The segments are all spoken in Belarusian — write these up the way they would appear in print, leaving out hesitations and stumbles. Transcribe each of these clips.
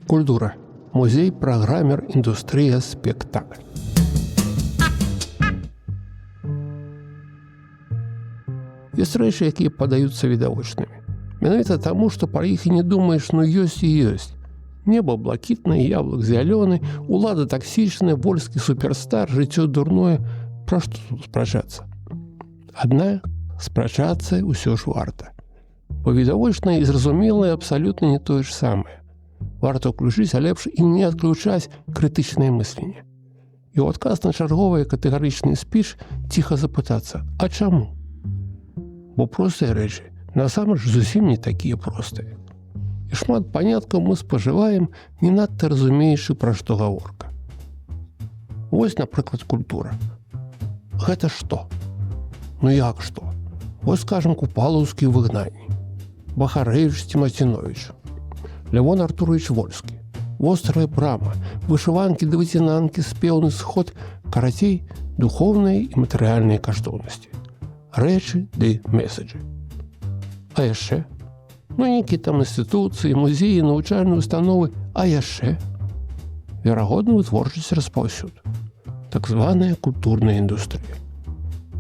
Культура. Музей, праграмер, індустрыя, спектакль. Ёсць рэчы, якія падаюцца відавочнымі. Менавіта таму, што пра іх і не думаеш, но ёсць і ёсць. Неба блакітнае, яблык зялёны, улада таксічная, вольскі суперстар, жыццё дурное. Пра што тут спрачацца? Аднак спрачацца ўсё ж варта. Бо відавочнае і зразумелае абсалютна не тое ж самае. Варта ўключыць, а лепш і не адключаць крытычнае мысленне. І ў адказ на чарговы катэгарычны спіч ціха запытацца: а чаму? Бо простыя рэчы насамрэч зусім не такія простыя. І шмат паняткаў мы спажываем, не надта разумеючы, пра што гаворка. Вось, напрыклад, культура. Гэта што? Ну як што? Вось, скажам, Купалаўскі ў выгнанні, Бахарэвіч Цімацінowicz, Лявон Артурович Вольскі, вострая брама, вышыванкі ды выцінанкі, спеўны сход, карацей, духоўныя і матэрыяльныя каштоўнасці. Рэчы ды месаджы. А яшчэ? Ну, нейкія там інстытуцыі, музеі, навучальныя установы, а яшчэ? Верагодна, вытворчасць распаўсюд. Так званая культурная індустрыя.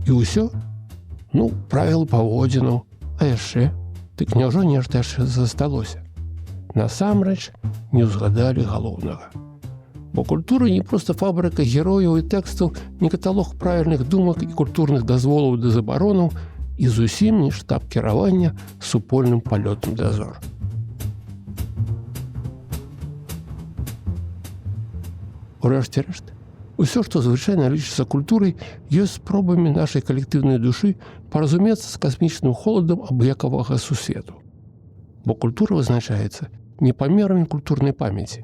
І ўсё? Ну, правілы паводзінаў, а яшчэ? Дык няўжо нешта яшчэ засталося? Насамрэч не ўзгадалі галоўнага. Бо культура не проста фабрыка герояў і тэкстаў, не каталог правільных думак і культурных дазволаў да забаронаў, і зусім не штаб кіравання супольным палётам дазор. Урэшце рэшт, усё, што звычайна лічыцца культурай, ёсць спробамі нашай калектыўнай душы паразумецца з касмічным холадам абыякавага сусвету. Бо культура вызначаецца не памерамі культурнай памяці,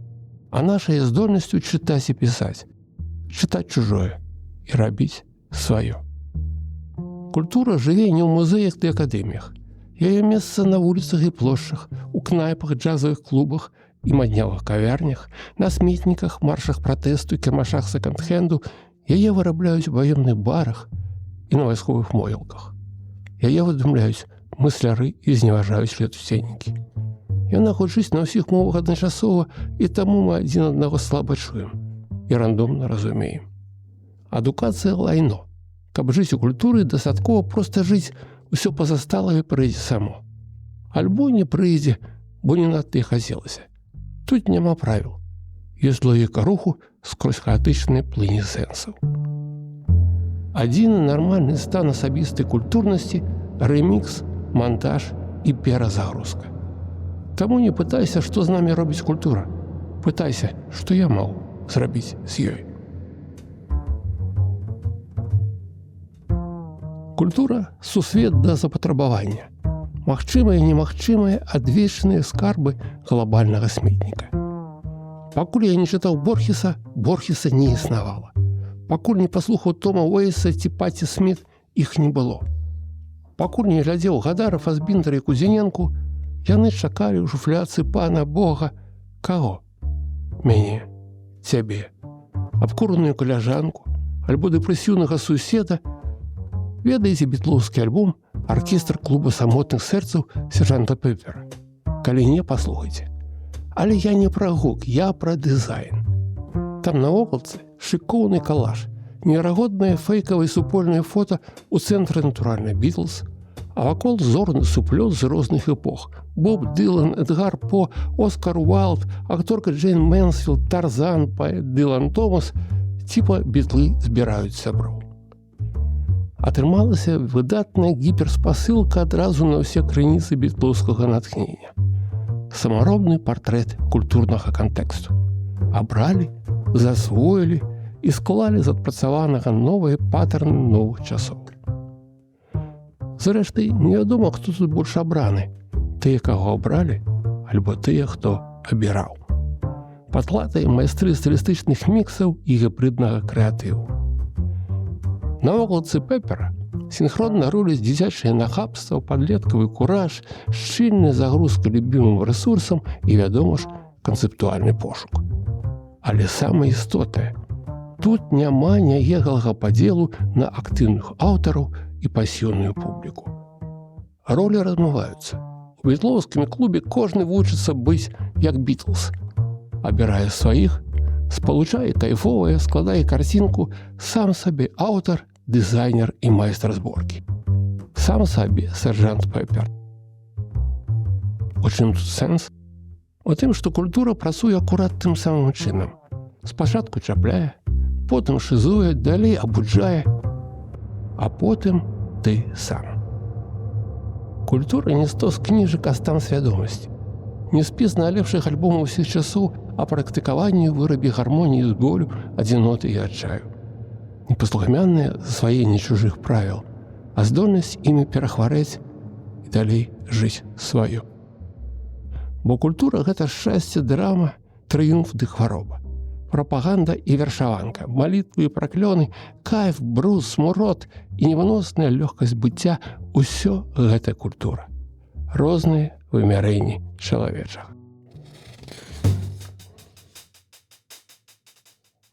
а нашай здольнасцю чытаць і пісаць, чытаць чужое і рабіць сваё. Культура жыве не ў музеях ды акадэміях. Яе месца на вуліцах і плошчах, у кнайпах, джазавых клубах і маднявых кавярнях, на сметніках, маршах пратэсту і кірмашах секонд-хенду. Яе вырабляюць у ваенных барах і на вайсковых могілках. Яе выдумляюць мысляры і зневажаюць летуценнікі. Яна гучыць на ўсіх мовах адначасова, і таму мы адзін аднаго слаба чуем і рандомна разумеем. Адукацыя лайно. Каб жыць у культуры, дастаткова проста жыць, усё пазасталае прыйдзе само. Альбо не прыйдзе, бо не надта і хацелася. Тут няма правіл. Ёсць логіка руху скрозь хаатычныя плыні сэнсаў. Адзіны нармальны стан асабістай культурнасці – рэмікс, монтаж і перазагрузка. Таму не пытайся, што з намі робіць культура. Пытайся, што я магу зрабіць з ёй. Культура – сусвет да запатрабавання. Магчымыя і немагчымыя адвечныя скарбы глобальнага сметніка. Пакуль я не чытаў Борхеса, Борхеса не існавала. Пакуль не паслухаў Тома Уэйса ці Паці Сміт, іх не было. Пакуль не глядзеў Гадара, Фасбіндера і Кузіненку, яны чакалі ў шуфляцы пана Бога. Каго? Мяне, цябе, абкураную каляжанку, альбо дэпрэсіўнага суседа. Ведаеце бітлоўскі альбом «Аркестр клуба самотных сэрцаў» сержанта Пеппера? Калі не, паслухайце. Але я не пра гук, я пра дызайн. Там на вокалцы шыкоўны калаж, неверагоднае фэйкавае супольнае фота ў цэнтры натуральна Бітлз, а вакол зорны суплёт з розных эпох. Боб Дылан, Эдгар По, Оскар Уайлд, акторка Джейн Мэнсфілд, Тарзан, паэт Дылан Томас. Типа бітлы збіраюць сяброў. Атрымалася выдатная гіперспасылка адразу на ўсе крыніцы бітлоўскага натхнення. Самаробны партрэт культурнага кантэксту. Абралі, засвоілі і склалі з адпрацаванага новыя патэрны новых часоў. Зрэшты, невядома, хто тут больш абраны. Тыя, каго абралі, альбо тыя, хто абіраў. Патлатыя майстры стылістычных міксаў і гібриднага крэатыву. На вокалцы Пеппера синхронна руліць дзіцячае нахабства, падлеткавы кураж, шчыльная загрузка любімым рэсурсам і, вядома ж, канцэптуальны пошук. Але самае істотнае, тут няма няегалага падзелу на актыўных аўтараў і пасіўную публіку. Ролі размываюцца. У бітлоўскім клубе кожны вучыцца быць як Бітлз. Абірае сваіх, спалучае кайфовае, складае карцінку, сам сабе аўтар, дызайнер і майстар зборкі. Сам сабе сержант Пеппер. У чым тут сэнс? У тым, што культура працуе акурат тым самым чынам. Спачатку чапляе, потым шызуе, далей абуджае, а потым ты сам. Культура не стос кніжак, а стан свядомасці. Не спіс найлепшых альбомаў усіх часоў, а практыкаванне вырабе гармоніі з болю, адзіноты і адчаю. Непаслухмяныя засваенне чужых правіл, а здольнасць імі перахварэць і далей жыць сваё. Бо культура – гэта шчасце, драма, трыумф ды хвароба. Прапаганда і вершаванка, малітвы і праклёны, кайф, брус, смурод і невыносная лёгкасць быцця – усё гэта культура. Розныя вымярэнні чалавечага.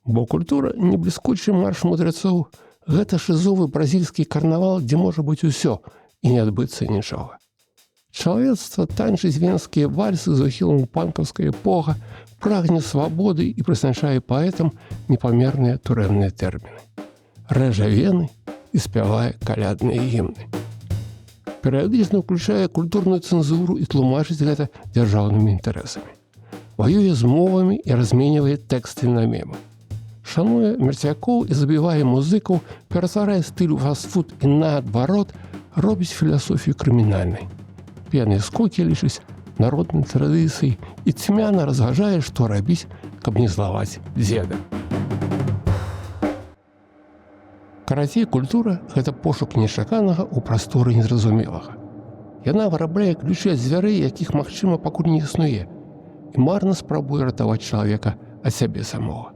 Бо культура не бліскучы марш мудрецоў, гэта шызовы бразільскі карнавал, дзе можа быць усё і не адбыцца нічога. Чалавецтва танчыць венскія вальсы з ухілам панкаўская эпоха, прагне свабоды і прызначае паэтам непамерныя турэмныя тэрміны. Рэжа вены і спявае калядныя гімны. Перыядычна ўключае культурную цэнзуру і тлумачыць гэта дзяржаўнымі інтарэсамі. Ваюе з мовамі і разменьвае тэксты на мемы. Шануе мерцвякоў і забівае музыкаў, ператварае стыль у фастфуд і наадварот робіць філасофію крымінальнай. П'яныя скокі лічыць народнай традыцыяй і цьмяна разважае, што рабіць, каб не злаваць дзеда. Карацей, культура – гэта пошук нечаканага ў прасторы незразумелага. Яна вырабляе ключы ад дзвярэй, якіх, магчыма, пакуль не існуе, і марна спрабуе ратаваць чалавека ад сябе самога.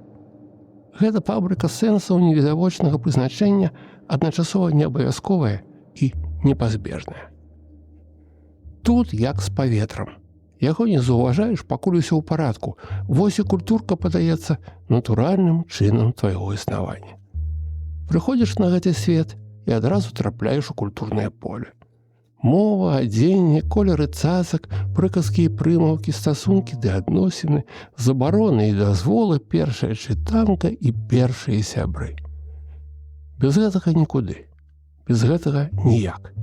Гэта фабрыка сэнсаў невідавочнага прызначэння, адначасова неабавязковая і непазбежная. Тут як з паветрам. Яго не заўважаеш, пакуль усё ў парадку. Вось і культурка падаецца натуральным чынам твайго існавання. Прыходзіш на гэты свет і адразу трапляеш у культурнае поле. Мова, адзенне, колеры цацак, прыказкі і прымаўкі, стасункі ды адносіны, забароны і дазволы, першая чытанка і першыя сябры. Без гэтага нікуды. Без гэтага ніяк.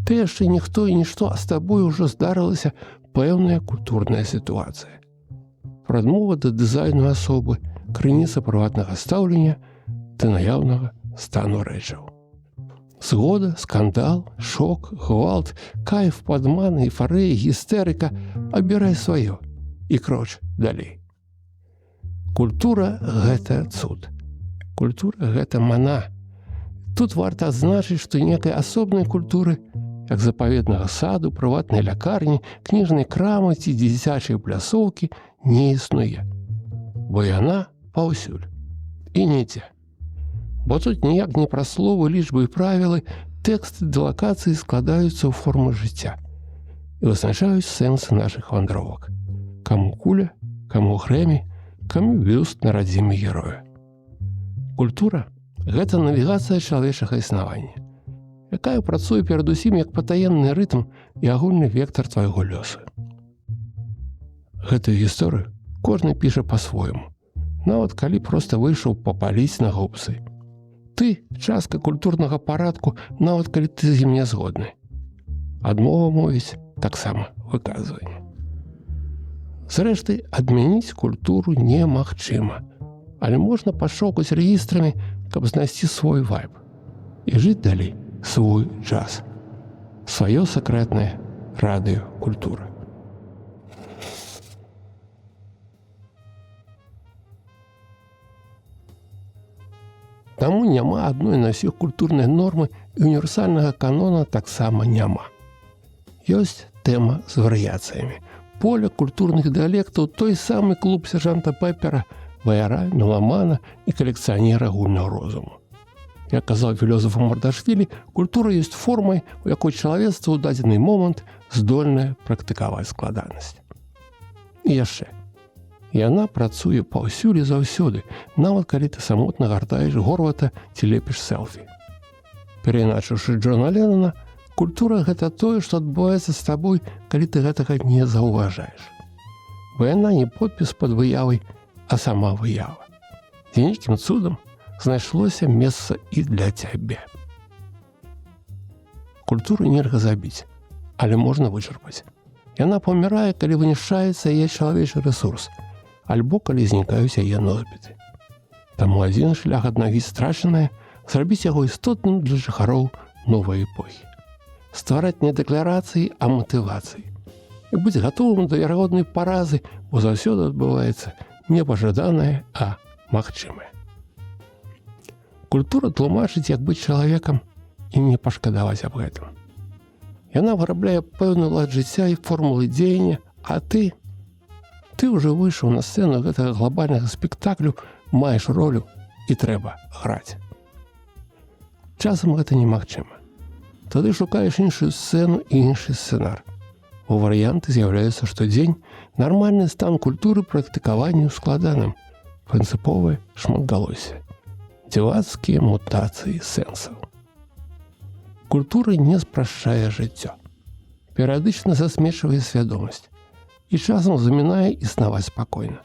Ты яшчэ ніхто і нішто, а з табой ужо здарылася пэўная культурная сітуацыя. Прадмова да дызайну асобы, крыніца прыватнага стаўлення да наяўнага стану рэчаў. Згода, скандал, шок, гвалт, кайф, падман, эйфарыя, гістэрыка – абірай сваё і кроч далей. Культура – гэта цуд. Культура – гэта мана. Тут варта адзначыць, што некай асобнай культуры, як запаведнага саду, прыватнай лякарні, кніжнай крамы ці дзіцячай пляцоўкі, не існуе. Бо яна паўсюль. І нідзе. Бо тут ніяк не пра словы, лічбы і правілы, тэксты ды лакацыі складаюцца ў формы жыцця і вызначаюць сэнсы нашых вандровак. Каму куля, каму грэмі, каму бюст на радзіме героя. Культура – гэта навігацыя чалавечага існавання, якая працуе перадусім як патаемны рытм і агульны вектар твайго лёсу. Гэтую гісторыю кожны піша па-свойму, нават калі проста выйшаў папаліць на губцы. Ты – частка культурнага парадку, нават калі ты з ім не згодны. Адмова мовіць таксама выказванне. Зрэшты, адмяніць культуру немагчыма, але можна пашокаць рэгістрамі, каб знайсці свой вайб і жыць далей свой час. Сваё сакрэтнае радыёкультура. Таму няма адной на ўсіх культурнай нормы і універсальнага канона таксама няма. Ёсць тэма з варыяцыямі. Поле культурных дыялектаў той самы клуб сержанта Пеппера, ваяра, меламана і калекцыянера агульнага розуму. Як казаў філёзаф Мардашвілі, культура ёсць формай, у якой чалавецтва ў дадзены момант здольнае практыкаваць складанасць. І яшчэ. Яна працуе паўсюль і заўсёды, нават калі ты самотна гартаеш горвата ці лепіш селфі. Перайначыўшы Джона Леннона, Культура – гэта тое, што адбываецца з табой, калі ты гэтага не заўважаеш. Бо яна не подпіс пад выявай, а сама выява. Дзе нейкім цудам знайшлося месца і для цябе. Культуру нельга забіць, але можна вычарпаць. Яна памірае, калі вынішчаецца яе чалавечы рэсурс, альбо калі знікаюць яе носьбіты. Таму адзін шлях аднавіць страчанае – зрабіць яго істотным для жыхароў новай эпохі. Ствараць не дэкларацыі, а матывацыі. І быць гатовым да верагоднай паразы, бо заўсёды адбываецца не пажаданае, а магчымае. Культура тлумачыць, як быць чалавекам і не пашкадаваць аб гэтым. Яна вырабляе пэўны лад жыцця і формулы дзеяння, а ты ўжо выйшаў на сцэну гэтага глобальнага спектаклю, маеш ролю і трэба граць. Часам гэта немагчыма. Тады шукаеш іншую сцэну і іншы сцэнар. У варыянты з'яўляецца штодзень нармальны стан культуры практыкаванню складаным, прынцыповае шматгалоссі, дзівацкія мутацыі сэнсаў. Культура не спрашчае жыццё. Перыядычна засмечвае свядомасць і часам замінае існаваць спакойна.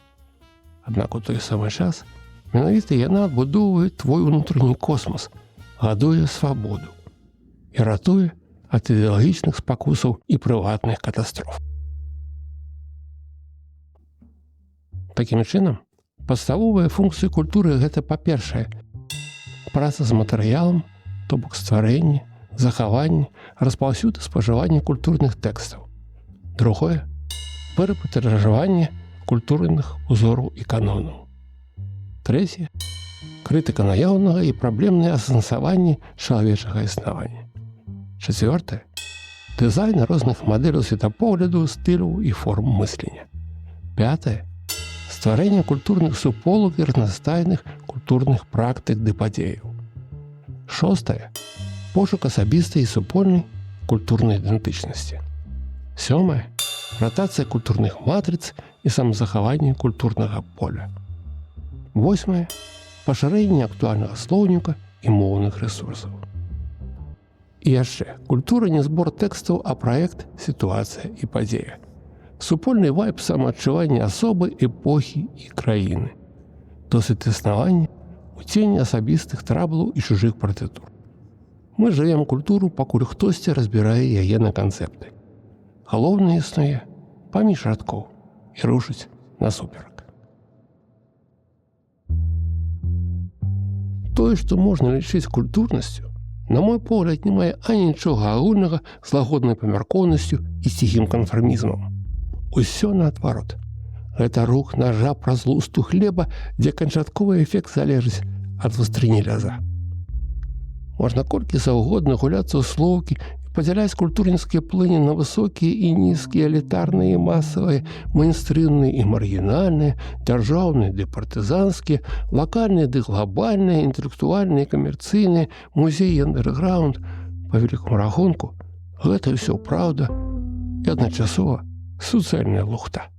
Аднак у той самы час менавіта яна адбудоўвае твой унутрыні космас, гадуе свабоду і ратуе ад ідэалагічных спакусаў і прыватных катастроф. Такім чынам, падставовыя функцыі культуры – гэта, па-першае, праца з матэрыялам, то бок стварэнне, захаванне, распаўсюд і спажыванне культурных тэкстаў. Другое – перапатыражаванне культурных узораў і канонаў. Трэцяе – крытыка наяўнага і праблемнае асэнсаванне чалавечага існавання. Чацвёртае – дызайн розных мадэляў светапогляду, стыляў і форм мыслення. Пятае – стварэнне культурных суполак і разнастайных культурных практык ды падзеяў. Шостае – пошук асабістай і супольнай культурнай ідэнтычнасці. Сёмае – ратацыя культурных матрыц і самазахаванне культурнага поля. Восьмае – пашырэнне актуальнага слоўніка і моўных рэсурсаў. І яшчэ, культура не збор тэкстаў, а праект, сітуацыя і падзея. Супольны вайб самаадчування асобы, эпохі і краіны. Досвед існавання у цені асабістых траблаў і чужых партытур. Мы жывем культуру, пакуль хтосьці разбірае яе на канцэпты. Галоўнае існуе паміж радкоў і рушыць насуперак. Тое, што можна лічыць культурнасцю, на мой погляд, не мае ані нічога агульнага з лагоднай памяркоўнасцю і сціхім канфармізмам. Усё наадварот. Гэта рух нажа праз лусту хлеба, дзе канчатковы эфект залежыць ад вастрыні ляза. Можна колькі заўгодна гуляцца ў слоўкі і падзяляць культурніцкія плыні на высокія і нізкія, элітарныя і масавыя, мейнстрымныя і маргінальныя, дзяржаўныя ды партызанскія, лакальныя ды глобальныя, інтэлектуальныя і камерцыйныя, музеі і андэрграунд. Па вялікаму рахунку, гэта ўсё праўда і адначасова суцэльная лухта.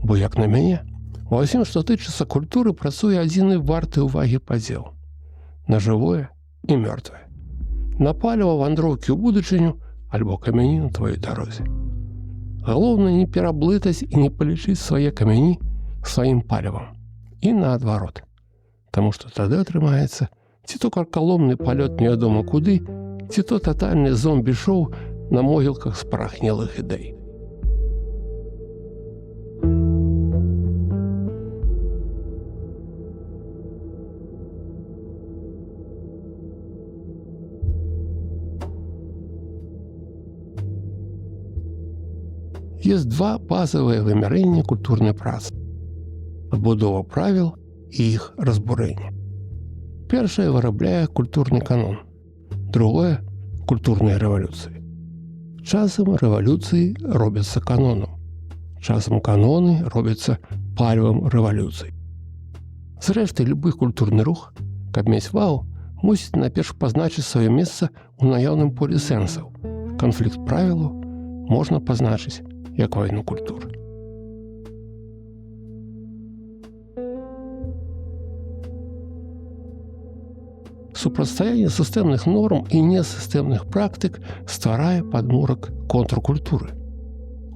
Бо, як на мяне, ва ўсім, што тычыцца культуры, працуе адзіны варты ўвагі падзел на жывое і мёртвае, на паліва вандроўкі ў будучыню альбо камяні на тваёй дарозе. Галоўнае не пераблытаць і не палічыць свае камяні сваім палівам. І наадварот. Таму што тады атрымаецца ці то каркаломны палёт невядома куды, ці то татальны зомбі-шоу на могілках спарахнелых ідэй. Есть два базовыя вымярэння культурнай працы. Адбудова правіл і іх разбурэнне. Першае вырабляе культурны канон, другое – культурныя рэвалюцыі. Часам рэвалюцыі робяцца канонам, часам каноны робяцца палівам рэвалюцый. Зрэшты, любы культурны рух, каб мець вагу, мусіць наперш пазначыць сваё месца ў наяўным полі сэнсаў. Канфлікт правілаў можна пазначыць як вайну культуры. Супрацьстаянне сістэмных норм і несістэмных практык стварае падмурак контркультуры.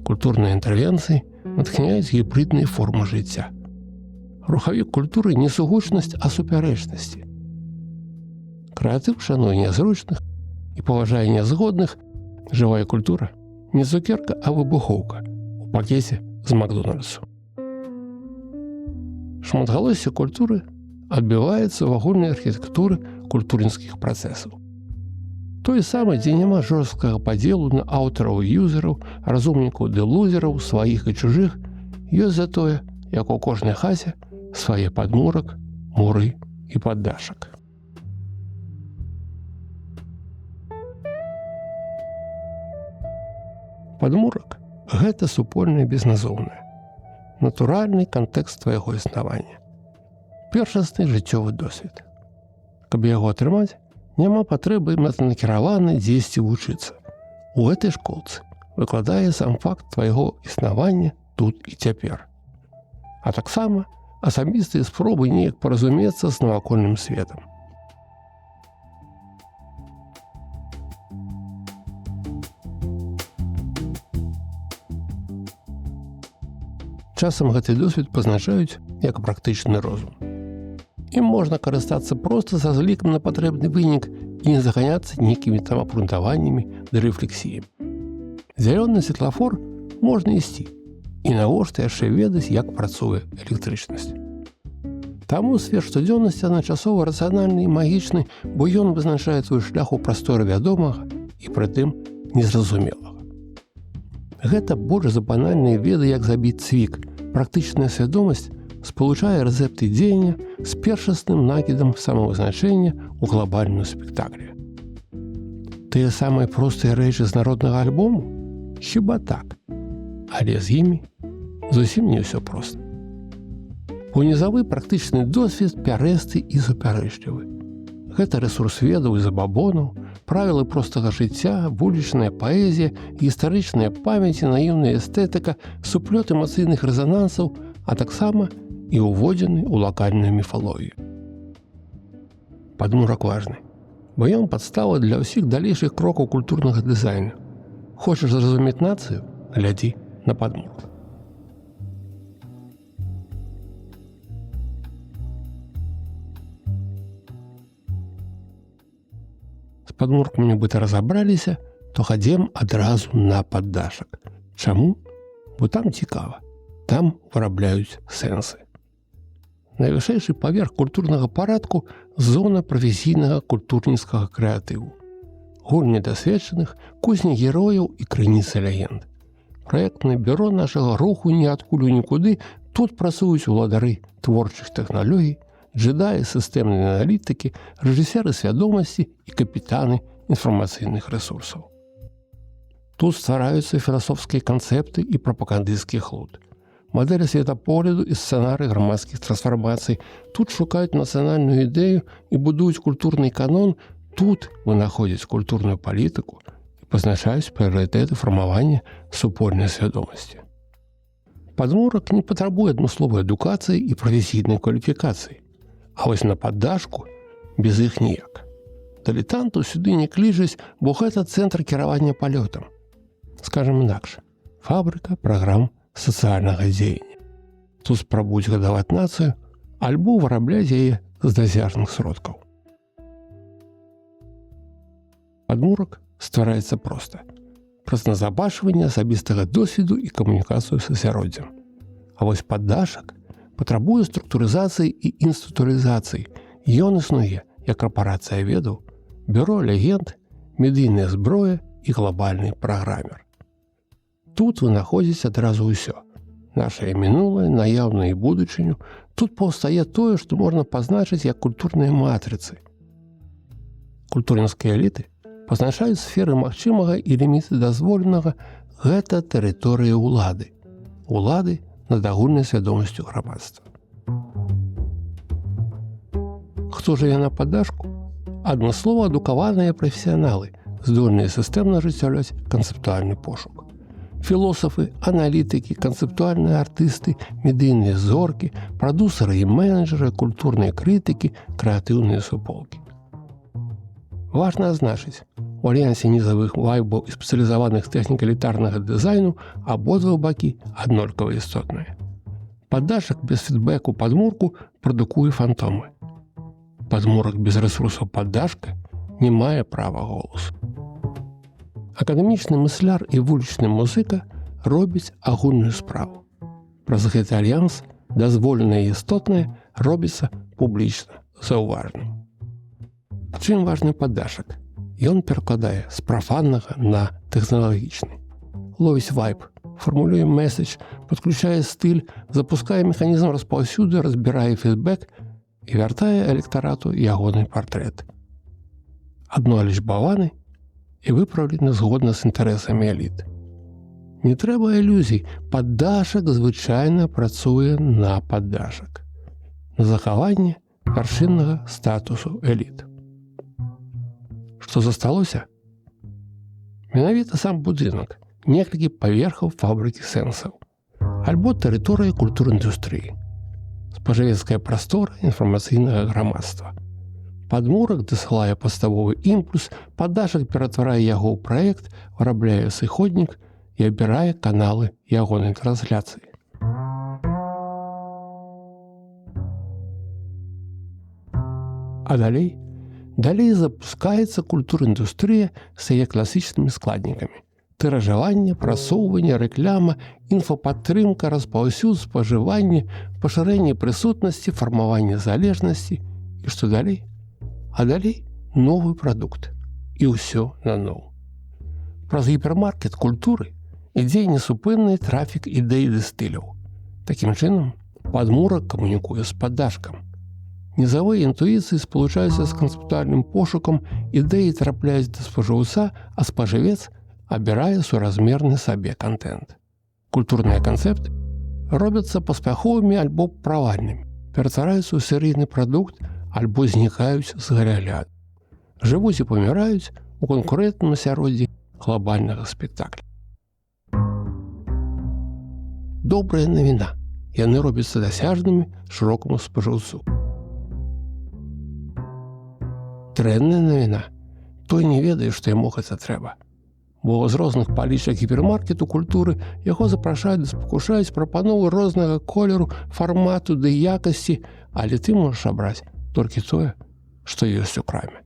Культурныя інтэрвенцыі натхняюць гібридныя формы жыцця. Рухавік культуры не сугучнасць, а супярэчнасці. Крэатыў шануе нязручных і паважае нязгодных. Жывая культура не цукерка, а выбухоўка у пакеце з Макдональдсу. Шматгалоссе культуры адбіваецца ў агульнай архітэктуры культурніцкіх працэсаў. Той самы, дзе няма жорсткага падзелу на аўтараў і юзераў, разумнікаў ды лузераў, сваіх і чужых, ёсць затое, як у кожнай хаце, свае падмурак, муры і паддашак. Падмурак – гэта супольнае безназоўнае, натуральны кантэкст твайго існавання, першасны жыццёвы досвед. Каб яго атрымаць, няма патрэбы мэтанакіравана дзесьці вучыцца. У гэтай школцы выкладае сам факт твайго існавання тут і цяпер. А таксама асабістыя спробы неяк паразумецца з навакольным светам. Часам гэты досвед пазначаюць як практычны розум. Ім можна карыстацца проста са злікам на патрэбны вынік і не заганяцца нейкімі там абгрунтаваннямі ды рэфлексіямі. Зялёны светлафор можна ісці, і навошта яшчэ ведаць, як працуе электрычнасць. Таму свет штодзённасці адначасова рацыянальны і магічны, бо ён вызначае свой шлях у прасторы вядомага і прытым незразумелага. Гэта больш за банальныя веды, як забіць цвік. Практычная свядомасць спалучае рэцэпты дзеяння з першасным накідам самавызначэння ў глобальным спектаклі. Тыя самыя простыя рэчы з народнага альбому? Хіба так. Але з імі зусім не ўсё проста. Унізавы практычны досвед пярэсты і супярэчлівы. Гэта рэсурс ведаў і забабонаў, правілы простага жыцця, вулічная паэзія, гістарычная памяць і наіўная эстэтыка, суплёт эмацыйных рэзанансаў, а таксама і ўводзены ў лакальную міфалогію. Падмурак важны, бо ён падстава для ўсіх далейшых крокаў культурнага дызайну. Хочаш зразумець нацыю? Глядзі на падмурак. З падмуркам нібыта разабраліся, то хадзем адразу на паддашак. Чаму? Бо там цікава. Там вырабляюць сэнсы. Найвышэйшы паверх культурнага парадку – зона прафесійнага культурніцкага крэатыву. Гульні дасведчаных, кузні герояў і крыніцы легенд. Праектнае бюро нашага руху ніадкуль у нікуды, тут працуюць уладары творчых тэхналогій, джедаі сістэмнай аналітыкі, рэжысеры свядомасці і капітаны інфармацыйных рэсурсаў. Тут ствараюцца філасофскія канцэпты і прапагандысцкі хлуд. Мадэлі светапогляду і сцэнары грамадскіх трансфармацый. Тут шукаюць нацыянальную ідэю і будуюць культурны канон. Тут вынаходзяць культурную палітыку і пазначаюць прыярытэты фармавання супольнай свядомасці. Падмурак не патрабуе адмысловай адукацыі і прафесійнай кваліфікацыі. А вось на паддашку без іх ніяк. Дылетантаў сюды не клічуць, бо гэта цэнтр кіравання палётам. Скажам інакш, фабрыка праграм сацыяльнага дзеяння. Тут спрабуюць гадаваць нацыю, альбо вырабляць яе з дасяжных сродкаў. Падмурак ствараецца проста. Праз назабачванне асабістага досведу і камунікацыю з асяроддзем. А вось паддашак патрабуе структурызацыі і інстытуалізацыі. Ён існуе як карпарацыя ведаў, бюро легенд, медыйная зброя і глобальны праграмер. Тут вынаходзіць адразу ўсё. Нашае мінулае, наяўнае і будучыню. Тут паўстае тое, што можна пазначыць як культурныя матрыцы. Культурніцкія эліты пазначаюць сферы магчымага і ліміты дазволенага. Гэта тэрыторыя ўлады. Улады над агульнай свядомасцю грамадства. Хто жыве на паддашку? Адмыслова адукаваныя прафесіяналы, здольныя сістэмна ажыццяўляць канцэптуальны пошук. Філосафы, аналітыкі, канцэптуальныя артысты, медыйныя зоркі, прадусары і менеджеры, культурныя крытыкі, крэатыўныя суполкі. Важна адзначыць, у альянсе нізавых вайбаў і спецыялізаваных тэхнік элітарнага дызайну абодва бакі аднолькава істотныя. Паддашак без фідбэку падмурку прадукуе фантомы. Падмурак без рэсурсаў паддашка не мае права голасу. Акадэмічны мысляр і вулічны музыка робяць агульную справу. Праз гэты альянс дазволенае і істотнае робіцца публічна заўважным. Чым важны паддашак? Ён перакладае з прафаннага на тэхналагічны. Ловіць вайб, фармулюе месседж, падключае стыль, запускае механізм распаўсюду, разбірае фідбэк і вяртае электарату ягоны партрэт. Адно алічбаваны і выпраўлены згодна з інтарэсамі эліт. Не трэба ілюзій, паддашак звычайна працуе на паддашак, на захаванне вяршыннага статусу эліт. Што засталося? Менавіта сам будынак, некалькі паверхаў фабрыкі сэнсаў, альбо тэрыторыя культур-індустрыі, спажывецкая прастора інфармацыйнага грамадства. Падмурак дасылае падставовы імпульс, паддашак ператварае яго ў праект, вырабляе сыходнік і абірае каналы ягонай трансляцыі. А далей запускаецца культур-індустрыя з яе класічнымі складнікамі. Тыражаванне, прасоўванне, рэкляма, інфападтрымка, распаўсюд, спажыванне, пашырэнне прысутнасці, фармаванне залежнасці. І што далей? А далей новы прадукт. І ўсё наноў. Праз гіпермаркет культуры ідзе несупынны трафік ідэй ды стыляў. Такім чынам, падмурак камунікуе з паддашкам. Нізавыя інтуіцыі спалучаюцца з канцэптуальным пошукам, ідэі трапляюць да спажыўца, а спажывец абірае суразмерны сабе кантэнт. Культурныя канцэпты робяцца паспяховымі альбо правальнымі, ператвараюцца ў серыйны прадукт альбо знікаюць з глягляду. Жывуць і паміраюць у канкурэнтным асяроддзі глобальнага спектакля. Добрая навіна. Яны робяцца дасяжнымі шырокаму спажыўцу. Дрэнная навіна. Той не ведае, што яму гэта трэба. Бо з розных палічак гіпермаркету культуры яго запрашаюць, спакушаюць прапановы рознага колеру, фармату ды якасці, але ты можаш абраць толькі тое, што ёсць у краме.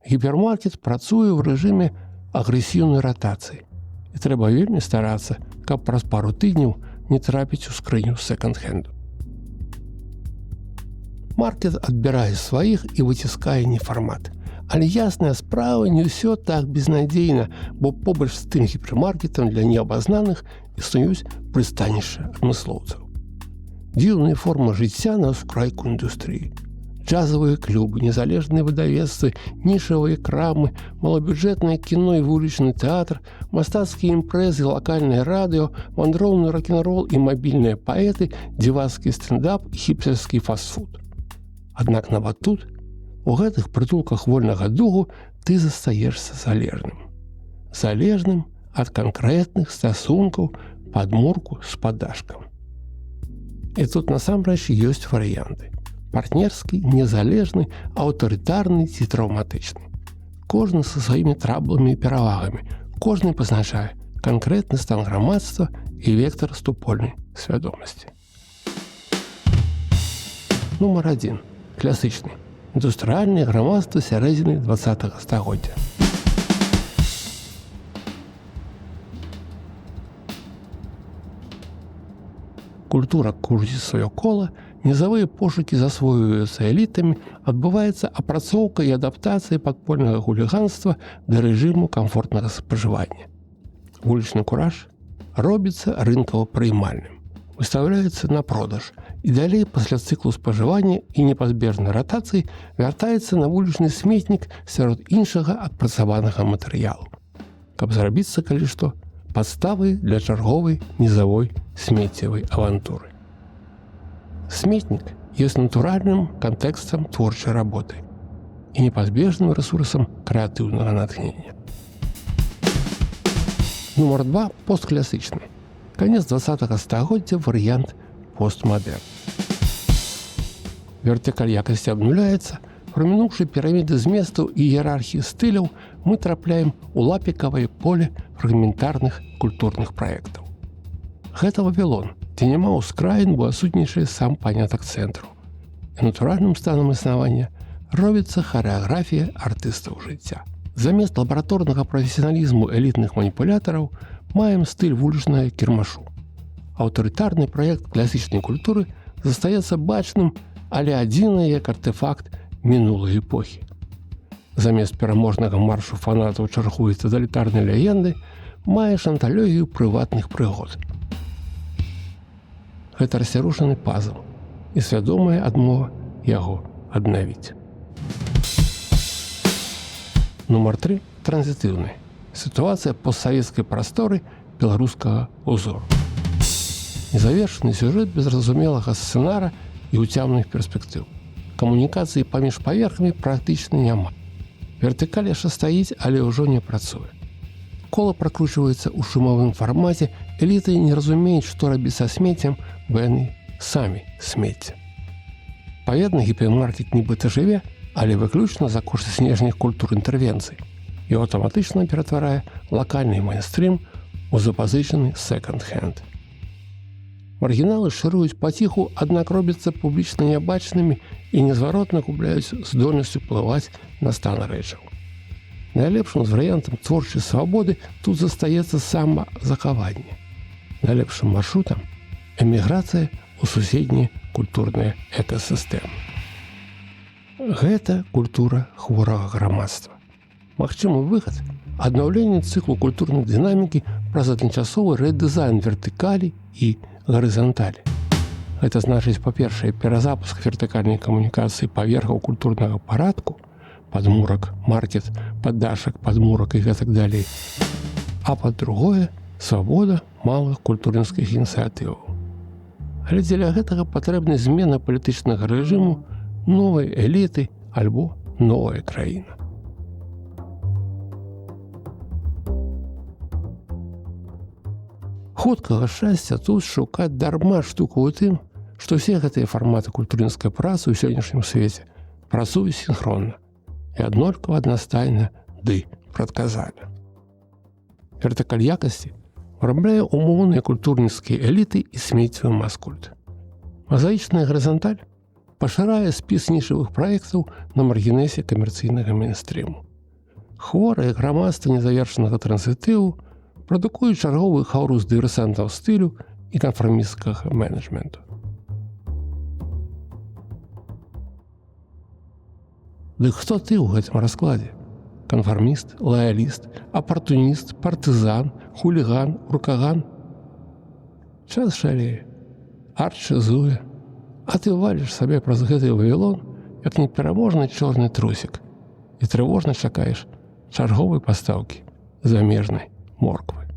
Гіпермаркет працуе ў рэжыме агрэсіўнай ратацыі. І трэба вельмі старацца, каб праз пару тыдняў не трапіць у скрыню секонд-хенду. Маркет адбірае сваіх і выціскае нефармат. Але ясная справа, не ўсё так безнадзейна, бо побач з тым гіпермаркетам для неабазнаных існуюць прыстанішча адмыслоўцаў. Дзіўныя формы жыцця на ўскрайку індустрыі. Джазавыя клубы, незалежныя выдавецтвы, нішавыя крамы, малабюджэтнае кіно і вулічны тэатр, мастацкія імпрэзы, лакальнае радыё, вандроўны рок-н-рол і мабільныя паэты, дзівацкі стендап і хіпстерскі фастфуд. Аднак нават тут, у гэтых прытулках вольнага духу, ты застаешся залежным. Залежным ад канкрэтных стасункаў падмурку з паддашкам. І тут насамрэч ёсць варыянты. Партнерскі, незалежны, аўтарытарны ці траўматычны. Кожны са сваімі трабламі і перавагамі. Кожны пазначае канкрэтны стан грамадства і вектар супольнай свядомасці. Нумар 1. Класычны. Індустрыяльнае грамадства сярэдзіны 20-го стагоддзя. Культура кружіць сваё кола, нізавыя пошукі засвоююцца элітамі, адбываецца апрацоўка і адаптацыя падпольнага хуліганства да рэжыму камфортнага спажывання. Вулічны кураж робіцца рынкава прыймальным, выстаўляецца на продаж і далей пасля цыклу спажывання і непазбежнай ратацыі вяртаецца на вулічны сметнік сярод іншага адпрацаванага матэрыялу, каб зрабіцца, калі што, падставай для чарговай нізавой смеццевай авантуры. Сметнік ёсць натуральным кантэкстам творчай работы і непазбежным рэсурсам крэатыўнага натхнення. Нумар 2. Посткласычны. Канец 20-го стагоддзя, варыянт постмадэрн. Вертыкаль якасці абнуляецца, Прамінуўшы піраміды зместаў і іерархіі стыляў, мы трапляем у лапікавае поле фрагментарных культурных праектаў. Гэта Вавілон, дзе няма ўскраін, бо адсутнічае сам панятак цэнтру. І натуральным станам існавання робіцца харэаграфія артыстаў жыцця. Замест лабараторнага прафесіяналізму элітных маніпулятараў маем стыль вулічнага кірмашу. Аўтарытарны праект класічнай культуры застаецца бачным, але адзіны як артэфакт мінулай эпохі. Замест пераможнага маршу фанатаў чаргуе тоталітарнай легенды, маеш анталогію прыватных прыгод. Гэта рассярушаны пазл і свядомая адмова яго аднавіць. Нумар 3 транзітыўны. Сітуацыя постсавецкай прасторы беларускага ўзору. Незавершаны сюжэт без зразумелага сцэнара і ўцямных перспектыў. Камунікацыі паміж паверхамі практычна няма. Вертыкаль яшчэ стаіць, але ўжо не працуе. Кола пракручваецца ў шумавым фармаце, эліты не разумеюць, што рабіць са смеццем, бо яны самі смецце. Паведны гіпермаркет нібыта жыве, але выключна за кошт снежных культур інтэрвенцый і аўтаматычна ператварае лакальны мейнстрым у запазычаны секонд-хенд. Маргіналы шыруюць паціху, аднак робяцца публічна нябачнымі і незваротна губляюць здольнасць уплываць на стан рэчаў. Найлепшым з варыянтам творчай свабоды тут застаецца самазахаванне. Найлепшым маршрутам эміграцыя ў суседнія культурныя экасістэмы. Гэта культура хворага грамадства. Магчымы выхад – аднаўленне цыклу культурнай дынамікі праз адначасовы рэдызайн вертыкалі і гарызанталі. Гэта значыць, па-першае, перазапуск вертыкальнай камунікацыі паверхаў культурнага парадку, падмурак, маркет, паддашак, падмурак і гэтак далей. А па-другое, свабода малых культурніцкіх ініцыятываў. Але дзеля гэтага патрэбна змена палітычнага рэжыму, новай эліты альбо новая краіна. Хуткага шчасця тут шукаць дарма штуку ў тым, што ўсе гэтыя фарматы культурніцкай працы ў сённяшнім свеце працуюць сінхронна і аднолькава аднастайна ды прадказальна. Вертыкаль якасці вырабляе умоўныя культурніцкія эліты і смеццевы маскульт. Мазаічная гарызанталь пашырае спіс нішавых праектаў на маргінэсе камерцыйнага мейнстрыму. Хворае грамадства незавершанага транзітыву прадукуюць чарговы хаурус дыверсантаў стылю і канфармісцкага менеджменту. Дык хто ты ў гэтым раскладзе? Канфарміст, лаяліст, апартуніст, партызан, хуліган, уркаган? Час шалее, арт шызуе, а ты валіш сабе праз гэты Вавілон, як непераможны чорны трусік, і трывожна чакаеш чарговай пастаўкі замежнай морквы.